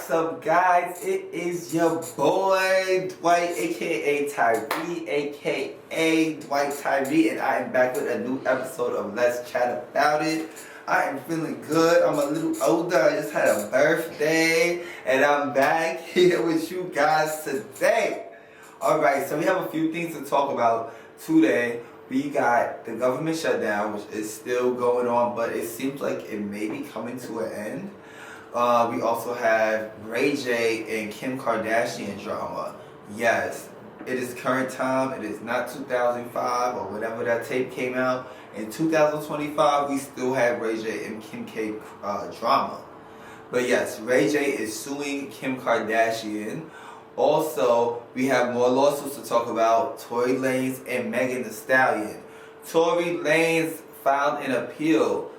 What's up, guys? It is your boy Dwight, aka Tyree, aka Dwight Tyree, and I am back with a new episode of Let's Chat About It. I am feeling good. I'm a little older. I just had a birthday, and I'm back here with you guys today. Alright, so we have a few things to talk about today. We got the government shutdown, which is still going on, but it seems like it may be coming to an end. We also have Ray J and Kim Kardashian drama. Yes, it is current time. It is not 2005 or whenever that tape came out. In 2025, we still have Ray J and Kim K drama. But yes, Ray J is suing Kim Kardashian. Also, we have more lawsuits to talk about. Tory Lanez and Megan Thee Stallion. Tory Lanez filed an appeal.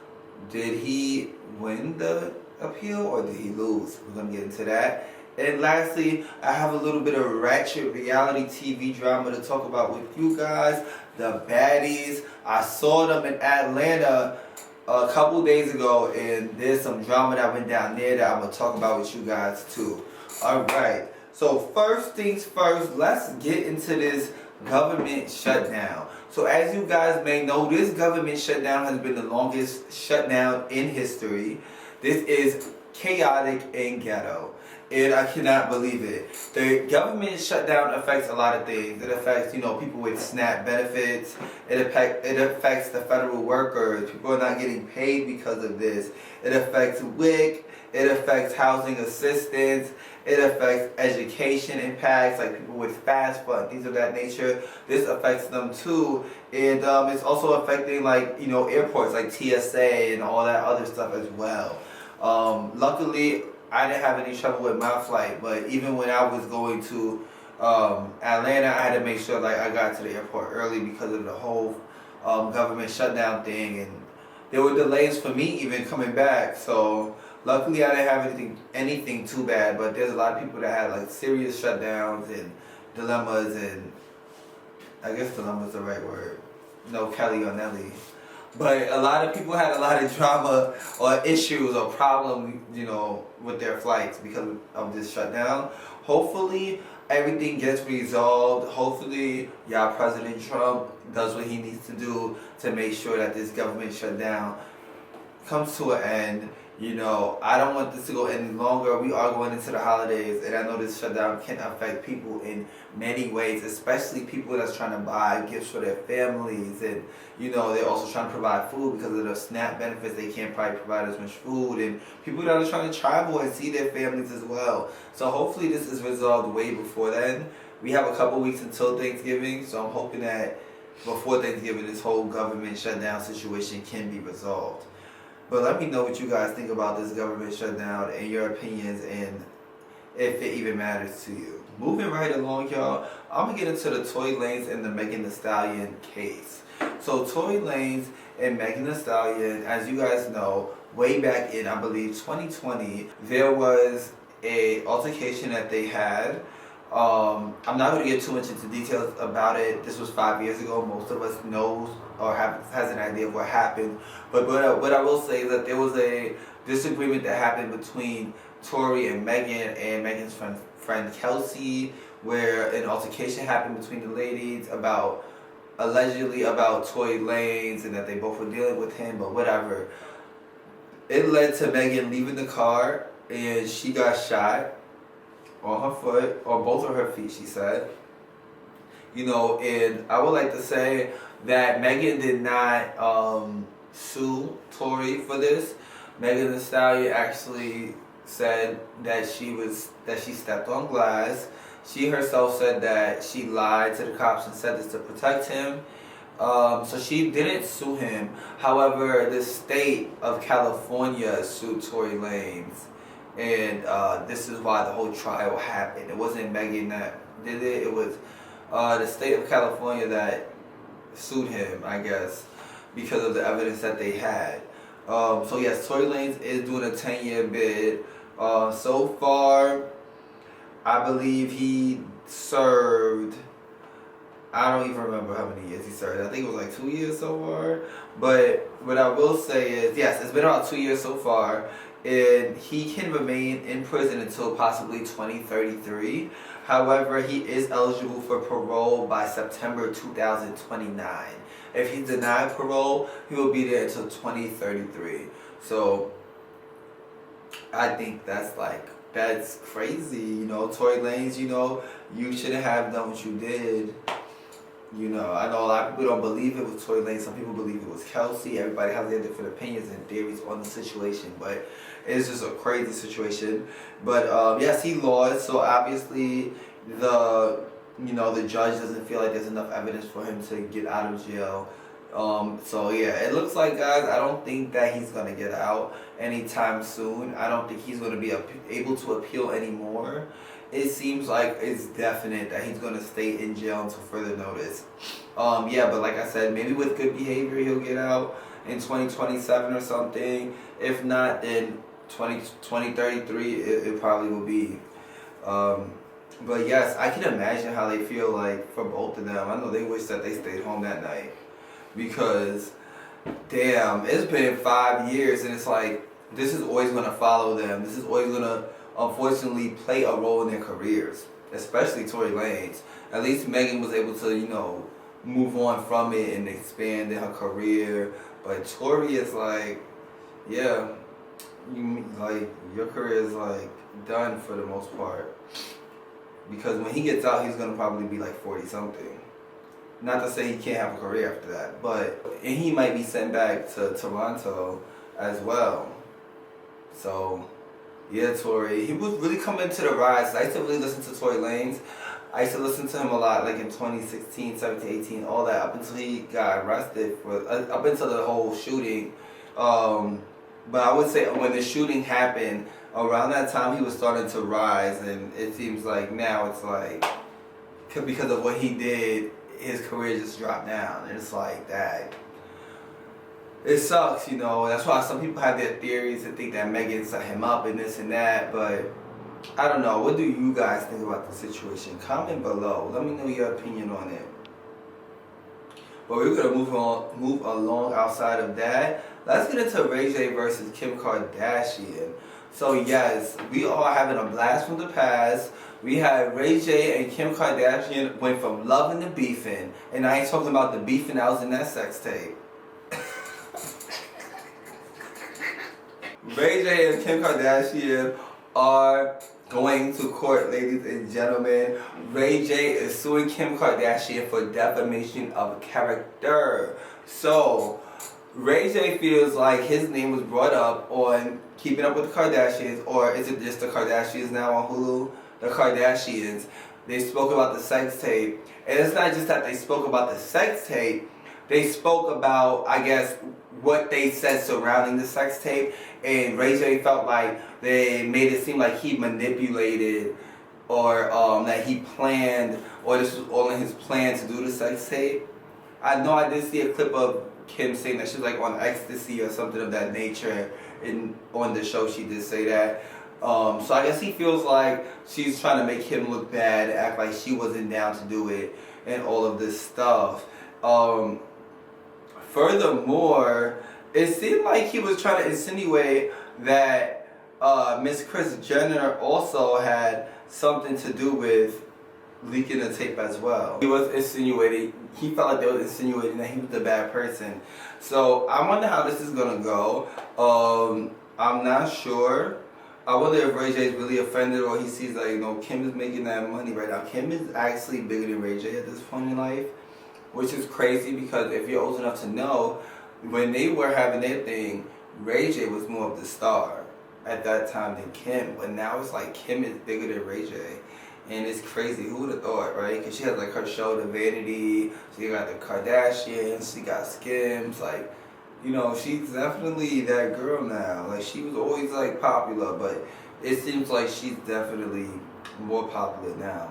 Did he win the appeal or did he lose? We're going to get into that. And lastly, I have a little bit of ratchet reality TV drama to talk about with you guys. The Baddies. I saw them in Atlanta a couple days ago, and there's some drama that went down there that I'm going to talk about with you guys too. Alright, so first things first, let's get into this government shutdown. So as you guys may know, this government shutdown has been the longest shutdown in history. This is chaotic and ghetto, and I cannot believe it. The government shutdown affects a lot of things. It affects, people with SNAP benefits. It affects the federal workers. People are not getting paid because of this. It affects WIC. It affects housing assistance. It affects education impacts, like people with FAFSA, things of that nature. This affects them too. And it's also affecting airports like TSA and all that other stuff as well. Luckily, I didn't have any trouble with my flight, but even when I was going to Atlanta, I had to make sure I got to the airport early because of the whole government shutdown thing, and there were delays for me even coming back. So luckily, I didn't have anything too bad, but there's a lot of people that had serious shutdowns and dilemmas, and I guess dilemma's the right word. No Kelly or Nelly. But a lot of people had a lot of drama or issues or problems, with their flights because of this shutdown. Hopefully, everything gets resolved. Hopefully, y'all President Trump does what he needs to do to make sure that this government shutdown comes to an end. I don't want this to go any longer. We are going into the holidays, and I know this shutdown can affect people in many ways, especially people that's trying to buy gifts for their families, and they're also trying to provide food because of the SNAP benefits. They can't probably provide as much food, and people that are trying to travel and see their families as well. So hopefully this is resolved way before then. We have a couple weeks until Thanksgiving, so I'm hoping that before Thanksgiving this whole government shutdown situation can be resolved. But let me know what you guys think about this government shutdown and your opinions, and if it even matters to you. Moving right along, y'all, I'm going to get into the Tory Lanez and the Megan Thee Stallion case. So Tory Lanez and Megan Thee Stallion, as you guys know, way back in, I believe, 2020, there was a altercation that they had. I'm not going to get too much into details about it. This was 5 years ago. Most of us knows or has an idea of what happened. But what I will say is that there was a disagreement that happened between Tory and Megan's friend Kelsey, where an altercation happened between the ladies allegedly about Tory Lanez, and that they both were dealing with him, but whatever. It led to Megan leaving the car, and she got shot on her foot, or both of her feet, she said. And I would like to say that Megan did not sue Tory for this. Megan Thee Stallion actually said that she stepped on glass. She herself said that she lied to the cops and said this to protect him. So she didn't sue him. However, the state of California sued Tory Lanez. And this is why the whole trial happened. It wasn't Megan that did it. It was the state of California that sued him, I guess, because of the evidence that they had. So yes, Tory Lanez is doing a 10-year bid. So far, I believe he served, I don't even remember how many years he served. I think it was 2 years so far. But what I will say is, yes, it's been about 2 years so far. and he can remain in prison until possibly 2033. However, he is eligible for parole by September 2029. If he's denied parole, he will be there until 2033. So I think that's crazy. You know, Tory Lanez, you know, you shouldn't have done what you did. You know, I know a lot of people don't believe it was Tory Lanez. Some people believe it was Kelsey. Everybody has their different opinions and theories on the situation, but it's just a crazy situation. But yes, he lost. So obviously, the judge doesn't feel like there's enough evidence for him to get out of jail. So yeah, it looks like, guys, I don't think that he's gonna get out anytime soon. I don't think he's gonna be able to appeal anymore. It seems like it's definite that he's gonna stay in jail until further notice. Yeah, but like I said, maybe with good behavior he'll get out in 2027 or something. If not, then 2033 it probably will be. But yes, I can imagine how they feel like for both of them. I know they wish that they stayed home that night, because damn, it's been 5 years and it's like this is always gonna follow them. This is always gonna unfortunately play a role in their careers, especially Tory Lanez. At least Megan was able to, you know, move on from it and expand in her career. But Tory is like, yeah, your career is like done for the most part. Because when he gets out, he's gonna probably be like 40 something. Not to say he can't have a career after that, and he might be sent back to Toronto as well. So yeah, Tory, he was really coming to the rise. I used to really listen to Tory Lanez. I used to listen to him a lot, like in 2016, 17, 18, all that, up until he got arrested up until the whole shooting. But I would say when the shooting happened, around that time he was starting to rise, and it seems like now it's like, because of what he did, his career just dropped down, and it's like that. It sucks, you know. That's why some people have their theories and think that Megan set him up and this and that, but I don't know. What do you guys think about the situation? Comment below. Let me know your opinion on it. But we're gonna move along outside of that. Let's get into Ray J versus Kim Kardashian. So yes, we are having a blast from the past. We had Ray J and Kim Kardashian went from loving to beefing, and I ain't talking about the beefing that was in that sex tape. Ray J and Kim Kardashian are going to court, ladies and gentlemen. Ray J is suing Kim Kardashian for defamation of character. So Ray J feels like his name was brought up on Keeping Up with the Kardashians, or is it just the Kardashians now on Hulu? The Kardashians. They spoke about the sex tape. And it's not just that they spoke about the sex tape. They spoke about, I guess, what they said surrounding the sex tape. And Ray J felt like they made it seem like he manipulated, or that he planned, or this was all in his plan to do the sex tape. I know I did see a clip of Kim saying that she was like on ecstasy or something of that nature, and on the show she did say that. So I guess he feels like she's trying to make him look bad, act like she wasn't down to do it, and all of this stuff. Furthermore, it seemed like he was trying to insinuate that Miss Kris Jenner also had something to do with leaking the tape as well. He was insinuating, he felt like they were insinuating that he was the bad person. So I wonder how this is gonna go. I'm not sure. I wonder if Ray J is really offended, or he sees like, you know, Kim is making that money right now. Kim is actually bigger than Ray J at this point in life, which is crazy, because if you're old enough to know, when they were having their thing, Ray J was more of the star at that time than Kim. But now it's like Kim is bigger than Ray J. And it's crazy. Who would have thought, right? Because she has like her show, The Vanity. She got the Kardashians. She got Skims. Like, you know, she's definitely that girl now. Like, she was always like popular, but it seems like she's definitely more popular now.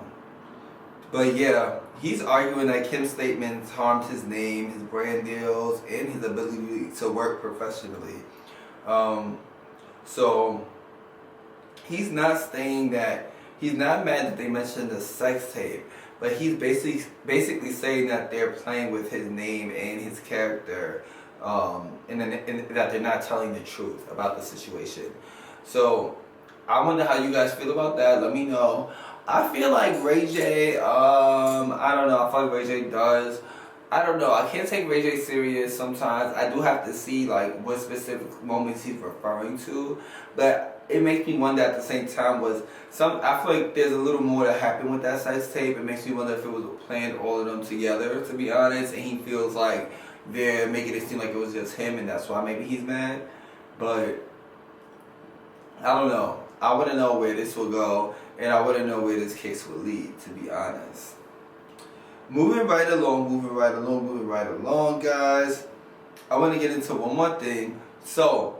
But yeah, he's arguing that Kim's statements harmed his name, his brand deals, and his ability to work professionally. So he's not saying that, he's not mad that they mentioned the sex tape, but he's basically saying that they're playing with his name and his character, and that they're not telling the truth about the situation. So I wonder how you guys feel about that. Let me know. I feel like Ray J, I don't know. I feel like Ray J does. I don't know. I can't take Ray J serious sometimes. I do have to see like what specific moments he's referring to, but it makes me wonder at the same time I feel like there's a little more that happened with that sex tape. It makes me wonder if it was planned all of them together, to be honest, and he feels like they're making it seem like it was just him and that's why maybe he's mad. But I don't know. I want to know where this will go, and I want to know where this case will lead, to be honest. Moving right along, guys. I want to get into one more thing. So,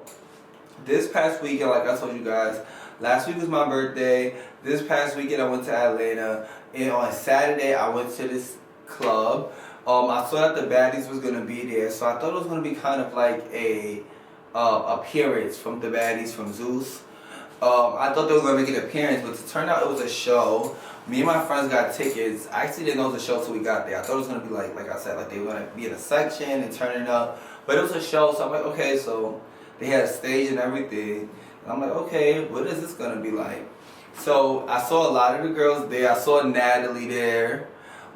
this past weekend, like I told you guys, last week was my birthday. This past weekend, I went to Atlanta, and on Saturday, I went to this club. I saw that the Baddies was gonna be there, so I thought it was gonna be kind of like a appearance from the Baddies from Zeus. I thought they were gonna make an appearance, but it turned out it was a show. Me and my friends got tickets. I actually didn't know it was a show till we got there. I thought it was gonna be like I said, like they were gonna be in a section and turning up, but it was a show. So I'm like, okay, so they had a stage and everything. And I'm like, okay, what is this gonna be like? So I saw a lot of the girls there. I saw Natalie there.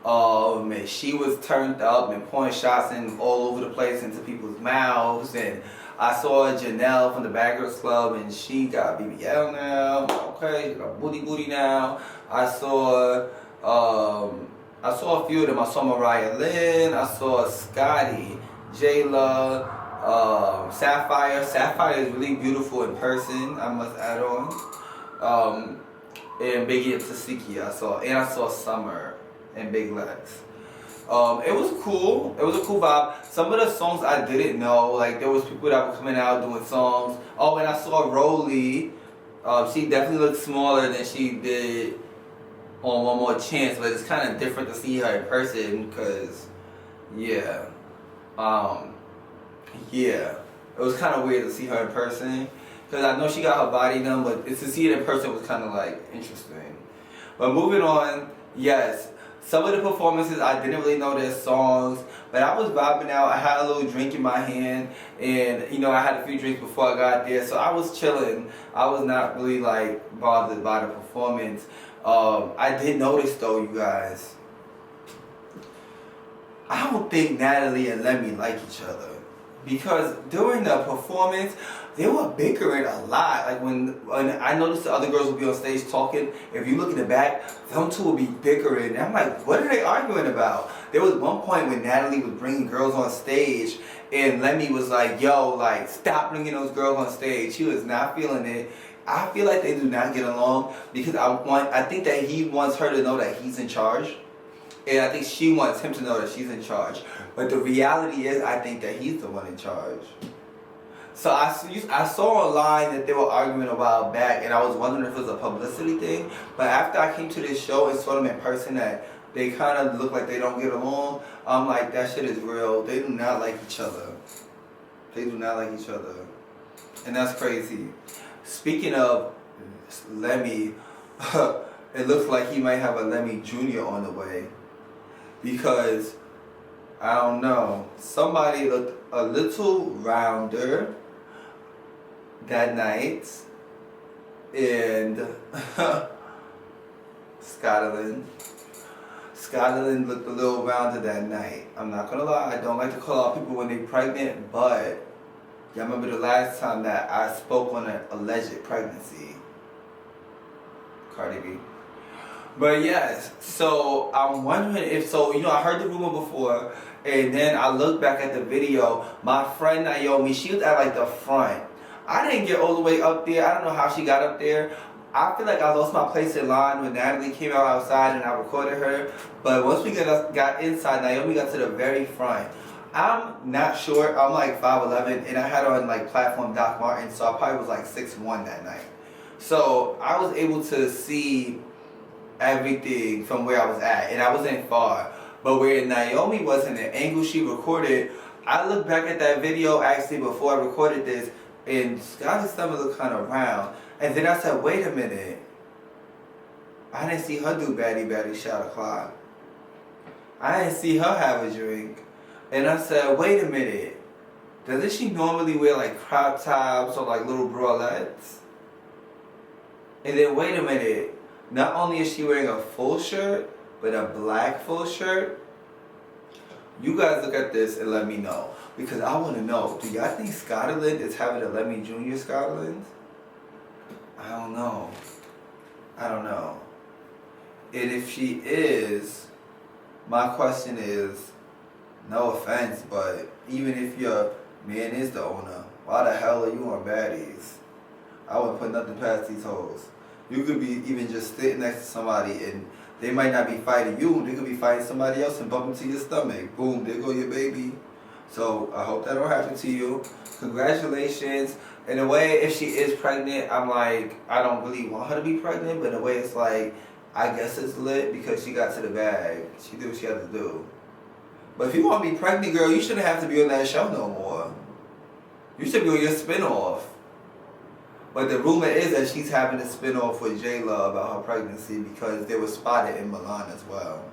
And she was turned up and pouring shots in all over the place into people's mouths. And I saw Janelle from the Bad Girls Club, and she got BBL now. Okay, she got booty now. I saw a few of them. I saw Mariah Lynn. I saw Scotty, Jayla, Sapphire. Sapphire is really beautiful in person, I must add on. And Biggie and Suki I saw Summer and Big Lex. It was cool. It was a cool vibe. Some of the songs I didn't know. Like, there was people that were coming out doing songs. Oh, and I saw Rolly. She definitely looked smaller than she did on One More Chance, but it's kind of different to see her in person because, yeah. Yeah. It was kind of weird to see her in person because I know she got her body done, but to see it in person was kind of, like, interesting. But moving on, yes. Some of the performances, I didn't really know their songs, but I was vibing out. I had a little drink in my hand, and, you know, I had a few drinks before I got there, so I was chilling. I was not really, like, bothered by the performance. I did notice, though, you guys, I don't think Natalie and Lemmy like each other. Because during the performance, they were bickering a lot. Like when I noticed the other girls would be on stage talking, if you look in the back, them two would be bickering. And I'm like, what are they arguing about? There was one point when Natalie was bringing girls on stage, and Lemmy was like, yo, like, stop bringing those girls on stage. He was not feeling it. I feel like they do not get along because I think that he wants her to know that he's in charge. And I think she wants him to know that she's in charge. But the reality is, I think that he's the one in charge. So I saw online that they were arguing a while back, and I was wondering if it was a publicity thing. But after I came to this show and saw them in person, that they kind of look like they don't get along, I'm like, that shit is real. They do not like each other. They do not like each other. And that's crazy. Speaking of Lemmy, it looks like he might have a Lemmy Jr. on the way. Because, I don't know, somebody looked a little rounder that night, and Scotland looked a little rounder that night. I'm not gonna lie, I don't like to call out people when they're pregnant, but y'all remember the last time that I spoke on an alleged pregnancy? Cardi B. But yes, so I'm wondering if, so, you know, I heard the rumor before, and then I looked back at the video. My friend Naomi, she was at like the front. I didn't get all the way up there. I don't know how she got up there. I feel like I lost my place in line when Natalie came out outside and I recorded her. But once we got inside, Naomi got to the very front. I'm not short. I'm like 5'11", and I had on like platform Doc Martens, so I probably was like 6'1" that night. So I was able to see everything from where I was at, and I wasn't far. But where Naomi was in the angle she recorded, I looked back at that video actually before I recorded this, and Scotty's stomach looked kind of round. And then I said, wait a minute, I didn't see her do Baddy Shot O'Clock. I didn't see her have a drink. And I said, wait a minute, doesn't she normally wear like crop tops or like little bralettes? And then wait a minute. Not only is she wearing a full shirt, but a black full shirt. You guys look at this and let me know. Because I want to know, do y'all think Scotland is having a Let Me Junior Scotland? I don't know. I don't know. And if she is, my question is, no offense, but even if your man is the owner, why the hell are you on Baddies? I wouldn't put nothing past these hoes. You could be even just sitting next to somebody and they might not be fighting you, they could be fighting somebody else and bump into your stomach. Boom, there go your baby. So I hope that don't happen to you. Congratulations. In a way, if she is pregnant, I'm like, I don't really want her to be pregnant, but in a way it's like, I guess it's lit because she got to the bag. She did what she had to do. But if you want to be pregnant, girl, you shouldn't have to be on that show no more. You should be on your spinoff. But the rumor is that she's having a spinoff with J-Lo about her pregnancy because they were spotted in Milan as well.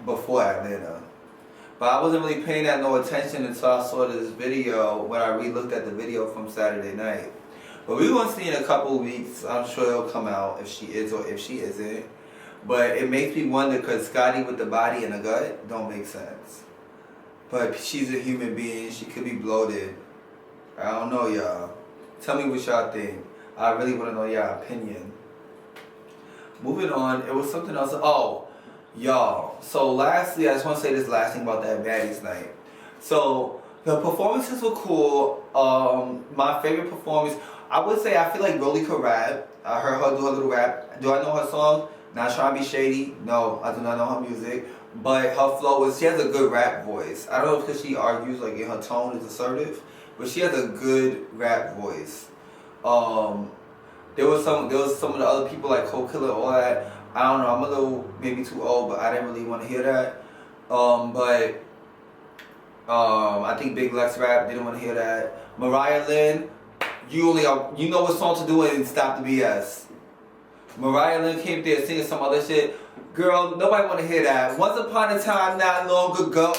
Before Atlanta. But I wasn't really paying that no attention until I saw this video when I re-looked at the video from Saturday night. But we're going to see in a couple weeks. I'm sure it'll come out if she is or if she isn't. But it makes me wonder because Scotty with the body and the gut don't make sense. But she's a human being. She could be bloated. I don't know, y'all. Tell me what y'all think. I really want to know y'all opinion. Moving on, it was something else. Oh, y'all. So lastly, I just want to say this last thing about that Baddies night. So the performances were cool. My favorite performance, I would say I feel like Rolly could rap. I heard her do a little rap. Do I know her song? Not trying to be shady. No, I do not know her music. But her flow was, she has a good rap voice. I don't know if because she argues like in her tone is assertive. But she has a good rap voice. There was some of the other people like Cold Killer, all that. I don't know. I'm a little maybe too old, but I didn't really want to hear that. I think Big Lex rap didn't want to hear that. Mariah Lynn, you know what song to do and stop the BS. Mariah Lynn came there singing some other shit. Girl, nobody want to hear that. Once upon a time, not long ago,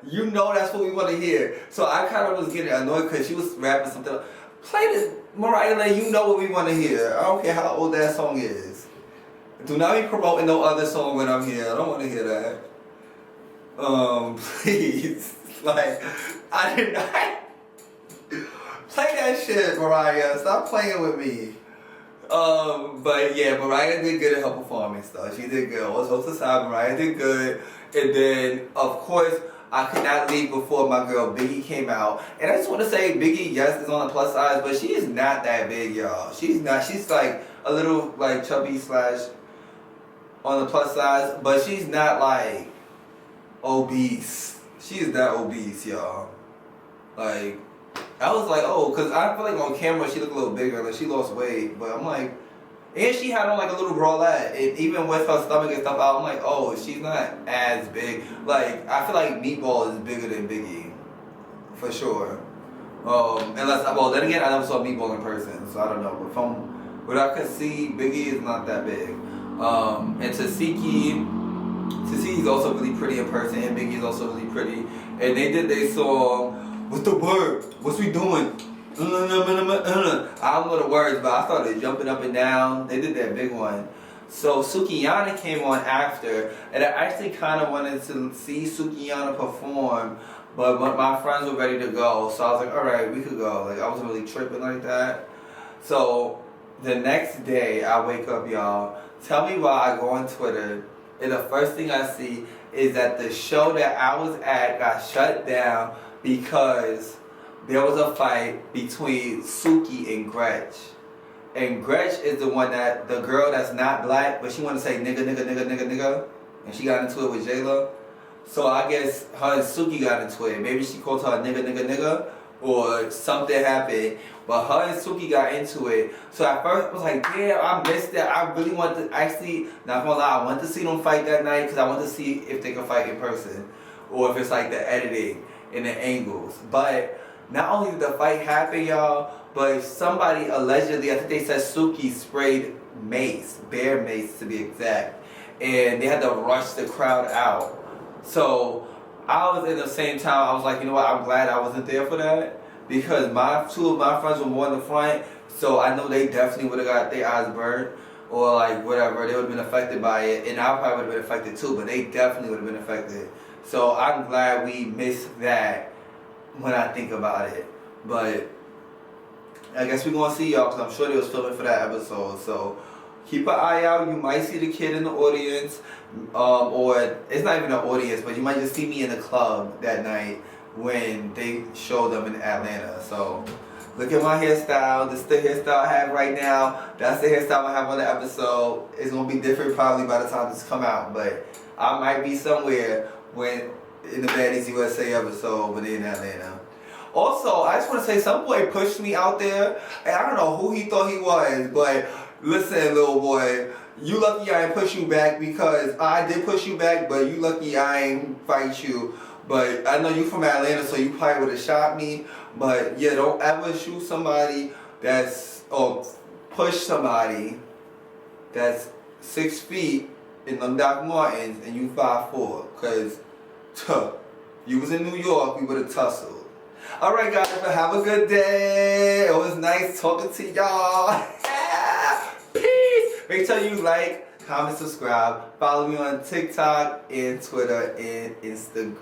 you know that's what we want to hear. So I kind of was getting annoyed because she was rapping something. Play this Mariah Lynn, you know what we want to hear. I don't care how old that song is. Do not be promoting no other song when I'm here. I don't want to hear that. Please. Like, I did not. Play that shit, Mariah. Stop playing with me. But yeah, Mariah did good in her performance though. She did good. All jokes aside, Mariah did good. And then, of course, I could not leave before my girl Biggie came out. And I just want to say, Biggie, yes, is on the plus size, but she is not that big, y'all. She's not. She's like a little like chubby / on the plus size, but she's not like obese. She is not obese, y'all. Like, I was like, oh, because I feel like on camera she looked a little bigger, like she lost weight, but I'm like, and she had on like a little bralette, and even with her stomach and stuff out, I'm like, oh, she's not as big. Like, I feel like Meatball is bigger than Biggie, for sure. Then again, I never saw Meatball in person, so I don't know. But from what I could see, Biggie is not that big. And Suki is also really pretty in person, and Biggie is also really pretty. And they did their song, "What's the word? What's we doing?" I don't know the words, but I started jumping up and down. They did that big one. So Sukiyana came on after, and I actually kind of wanted to see Sukiyana perform, but my friends were ready to go, so I was like, all right, we could go. Like, I wasn't really tripping like that. So the next day, I wake up, y'all. Tell me why I go on Twitter, and the first thing I see is that the show that I was at got shut down because there was a fight between Suki and Gretch. And Gretch is the girl that's not black, but she wanted to say nigga, and she got into it with J-Lo. So I guess her and Suki got into it. Maybe she called her nigga, or something happened. But her and Suki got into it. So at first I was like, damn, I missed that. I really want to, actually, not gonna lie, I want to see them fight that night because I want to see if they can fight in person. Or if it's like the editing and the angles. But not only did the fight happen, y'all, but somebody allegedly, I think they said Suki sprayed mace, bear mace to be exact, and they had to rush the crowd out. So I was in the same time, I was like, you know what, I'm glad I wasn't there for that, because two of my friends were more in the front. So I know they definitely would have got their eyes burned or like whatever. They would have been affected by it, and I probably would have been affected too. But they definitely would have been affected. So I'm glad we missed that when I think about it. But I guess we're gonna see y'all because I'm sure they was filming for that episode. So keep an eye out. You might see the kid in the audience, or it's not even an audience, but you might just see me in the club that night when they show them in Atlanta. So look at my hairstyle. This is the hairstyle I have right now. That's the hairstyle I have on the episode. It's gonna be different probably by the time this come out, but I might be somewhere when in the Baddies USA episode when they're in Atlanta. Also, I just want to say some boy pushed me out there, and I don't know who he thought he was, but listen, little boy, you lucky I ain't push you back because I did push you back, but you lucky I ain't fight you. But I know you from Atlanta, so you probably would have shot me. But yeah, don't ever shoot somebody or push somebody that's 6 feet in them Doc Martens and you 5'4", cause you was in New York, we would have tussled. Alright guys, but have a good day. It was nice talking to y'all. Peace. Make sure you like, comment, subscribe. Follow me on TikTok and Twitter and Instagram.